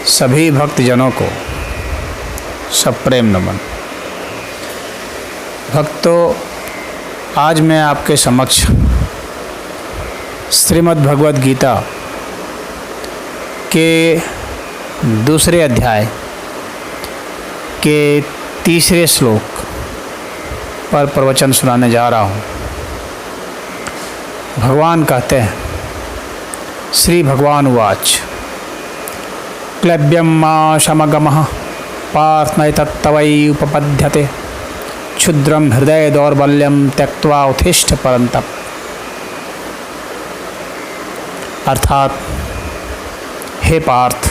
सभी भक्तजनों को सप्रेम नमन। भक्तों, आज मैं आपके समक्ष श्रीमद् भगवद गीता के दूसरे अध्याय के तीसरे श्लोक पर प्रवचन सुनाने जा रहा हूँ। भगवान कहते हैं, श्री भगवान उवाच, क्लैब्यं मा शमगमः पार्थ नैतत्तवै उपपद्यते क्षुद्रं हृदय दौर्बल्यं त्यक्त्वा उत्तिष्ठ परन्तप। अर्थात, हे पार्थ,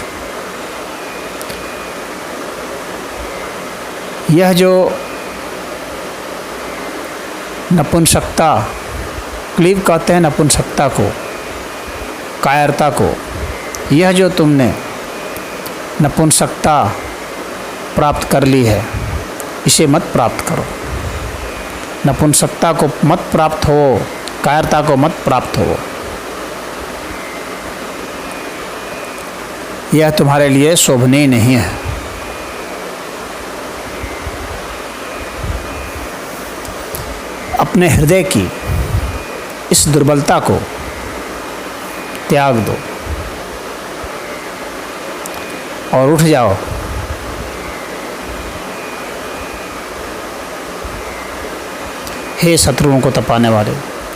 यह जो नपुंसकता, क्लीब कहते हैं नपुंसकता को, कायरता को, यह जो तुमने नपुंसकता प्राप्त कर ली है, इसे मत प्राप्त करो। नपुंसकता को मत प्राप्त हो, कायरता को मत प्राप्त हो। यह तुम्हारे लिए शोभनीय नहीं है। अपने हृदय की इस दुर्बलता को त्याग दो और उठ जाओ। हे शत्रुओं को तपाने वाले।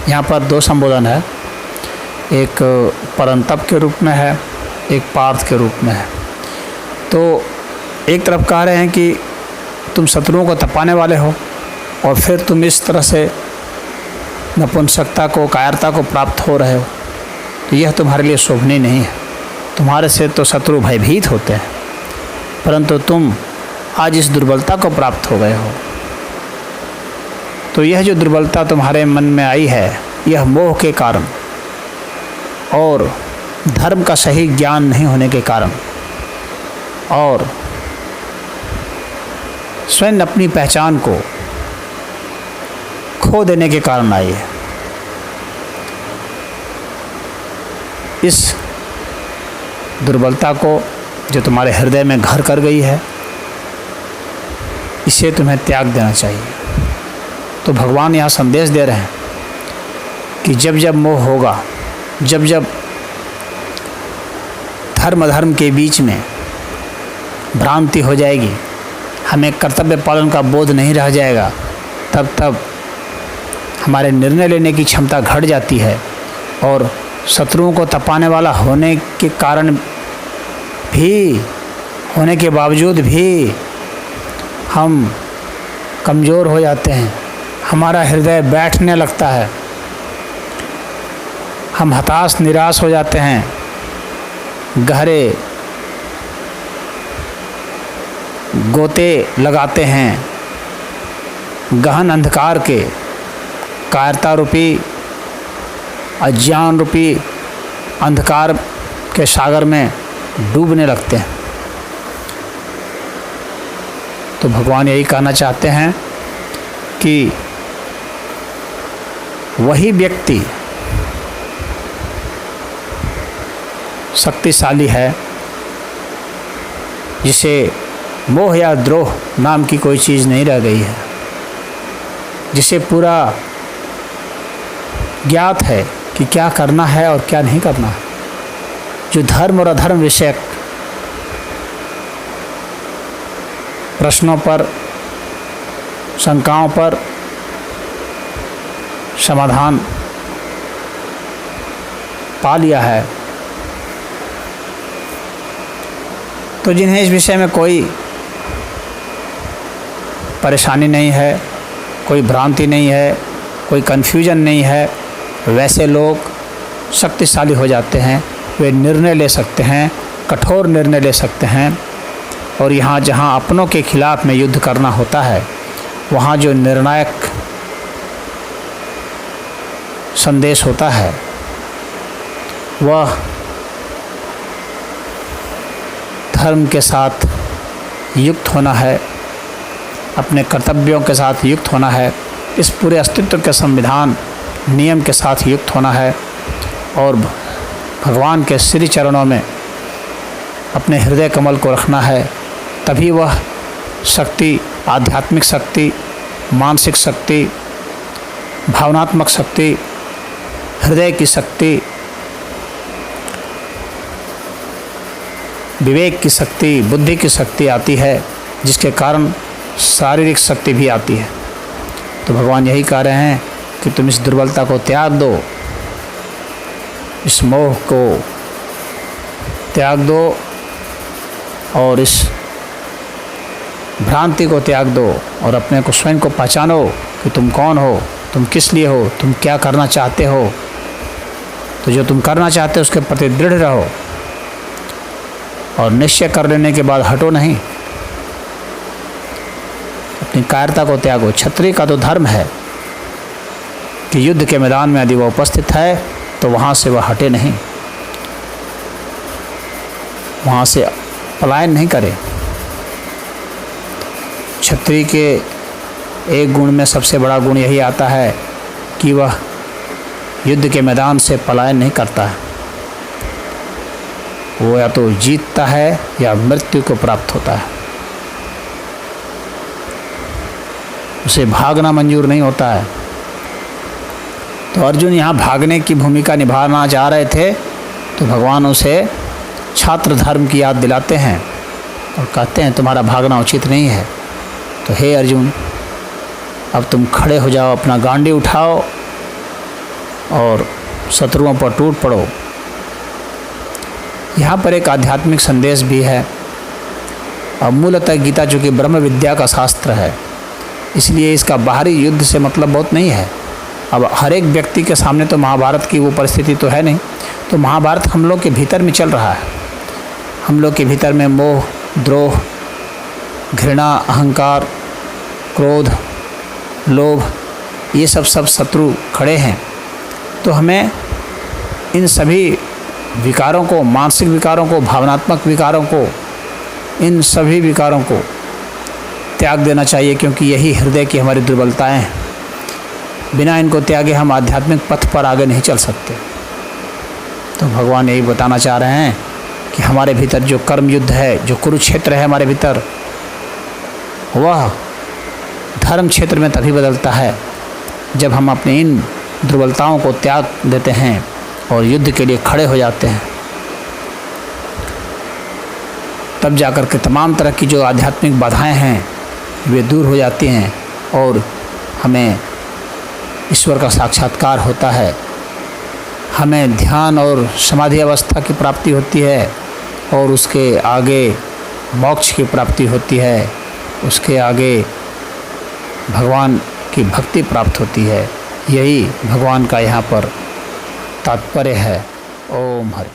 यहाँ पर दो संबोधन है, एक परंतप के रूप में है, एक पार्थ के रूप में है। तो एक तरफ कह रहे हैं कि तुम शत्रुओं को तपाने वाले हो और फिर तुम इस तरह से नपुंसकता को, कायरता को प्राप्त हो रहे हो, तो यह तुम्हारे लिए शोभनीय नहीं है। तुम्हारे से तो शत्रु भयभीत होते हैं, परंतु तुम आज इस दुर्बलता को प्राप्त हो गए हो। तो यह जो दुर्बलता तुम्हारे मन में आई है, यह मोह के कारण और धर्म का सही ज्ञान नहीं होने के कारण और स्वयं अपनी पहचान को खो देने के कारण आई है। इस दुर्बलता को जो तुम्हारे हृदय में घर कर गई है, इसे तुम्हें त्याग देना चाहिए। तो भगवान यहाँ संदेश दे रहे हैं कि जब जब मोह होगा, जब जब धर्म अधर्म के बीच में भ्रांति हो जाएगी, हमें कर्तव्य पालन का बोध नहीं रह जाएगा, तब तब हमारे निर्णय लेने की क्षमता घट जाती है और शत्रुओं को तपाने वाला होने के कारण भी, होने के बावजूद भी हम कमज़ोर हो जाते हैं। हमारा हृदय बैठने लगता है, हम हताश निराश हो जाते हैं, गहरे गोते लगाते हैं, गहन अंधकार के, कायरता रूपी, अज्ञान रूपी अंधकार के सागर में डूबने लगते हैं। तो भगवान यही कहना चाहते हैं कि वही व्यक्ति शक्तिशाली है जिसे मोह या द्रोह नाम की कोई चीज़ नहीं रह गई है, जिसे पूरा ज्ञात है कि क्या करना है और क्या नहीं करना है, जो धर्म और अधर्म विषयक प्रश्नों पर, शंकाओं पर समाधान पा लिया है। तो जिन्हें इस विषय में कोई परेशानी नहीं है, कोई भ्रांति नहीं है, कोई कन्फ्यूजन नहीं है, वैसे लोग शक्तिशाली हो जाते हैं। वे निर्णय ले सकते हैं, कठोर निर्णय ले सकते हैं। और यहाँ जहाँ अपनों के खिलाफ में युद्ध करना होता है, वहाँ जो निर्णायक संदेश होता है वह धर्म के साथ युक्त होना है, अपने कर्तव्यों के साथ युक्त होना है, इस पूरे अस्तित्व के संविधान नियम के साथ युक्त होना है और भगवान के श्री चरणों में अपने हृदय कमल को रखना है। तभी वह शक्ति, आध्यात्मिक शक्ति, मानसिक शक्ति, भावनात्मक शक्ति, हृदय की शक्ति, विवेक की शक्ति, बुद्धि की शक्ति आती है, जिसके कारण शारीरिक शक्ति भी आती है। तो भगवान यही कह रहे हैं कि तुम इस दुर्बलता को त्याग दो, इस मोह को त्याग दो और इस भ्रांति को त्याग दो और अपने को स्वयं को पहचानो कि तुम कौन हो, तुम किस लिए हो, तुम क्या करना चाहते हो। तो जो तुम करना चाहते हो उसके प्रति दृढ़ रहो और निश्चय कर लेने के बाद हटो नहीं, अपनी कायरता को त्यागो। क्षत्रिय का तो धर्म है कि युद्ध के मैदान में यदि वह उपस्थित है तो वहाँ से वह हटे नहीं, वहाँ से पलायन नहीं करे। क्षत्रिय के एक गुण में सबसे बड़ा गुण यही आता है कि वह युद्ध के मैदान से पलायन नहीं करता है, वो या तो जीतता है या मृत्यु को प्राप्त होता है, उसे भागना मंजूर नहीं होता है। तो अर्जुन यहाँ भागने की भूमिका निभाना चाह रहे थे तो भगवान उसे छात्र धर्म की याद दिलाते हैं और कहते हैं तुम्हारा भागना उचित नहीं है। तो हे अर्जुन, अब तुम खड़े हो जाओ, अपना गांडी उठाओ और शत्रुओं पर टूट पड़ो। यहाँ पर एक आध्यात्मिक संदेश भी है। अब मूलतः गीता चूँकि ब्रह्म विद्या का शास्त्र है, इसलिए इसका बाहरी युद्ध से मतलब बहुत नहीं है। अब हर एक व्यक्ति के सामने तो महाभारत की वो परिस्थिति तो है नहीं, तो महाभारत हम लोग के भीतर में चल रहा है। हम लोग के भीतर में मोह, द्रोह, घृणा, अहंकार, क्रोध, लोभ, ये सब शत्रु खड़े हैं। तो हमें इन सभी विकारों को, मानसिक विकारों को, भावनात्मक विकारों को, इन सभी विकारों को त्याग देना चाहिए, क्योंकि यही हृदय की हमारी दुर्बलताएं हैं। बिना इनको त्यागे हम आध्यात्मिक पथ पर आगे नहीं चल सकते। तो भगवान यही बताना चाह रहे हैं कि हमारे भीतर जो कर्म युद्ध है, जो कुरुक्षेत्र है हमारे भीतर, वह धर्म क्षेत्र में तभी बदलता है जब हम अपनी इन दुर्बलताओं को त्याग देते हैं और युद्ध के लिए खड़े हो जाते हैं। तब जाकर के तमाम तरह की जो आध्यात्मिक बाधाएं हैं वे दूर हो जाती हैं और हमें ईश्वर का साक्षात्कार होता है। हमें ध्यान और समाधि अवस्था की प्राप्ति होती है और उसके आगे मोक्ष की प्राप्ति होती है, उसके आगे भगवान की भक्ति प्राप्त होती है। यही भगवान का यहाँ पर तात्पर्य है। ओम हरि।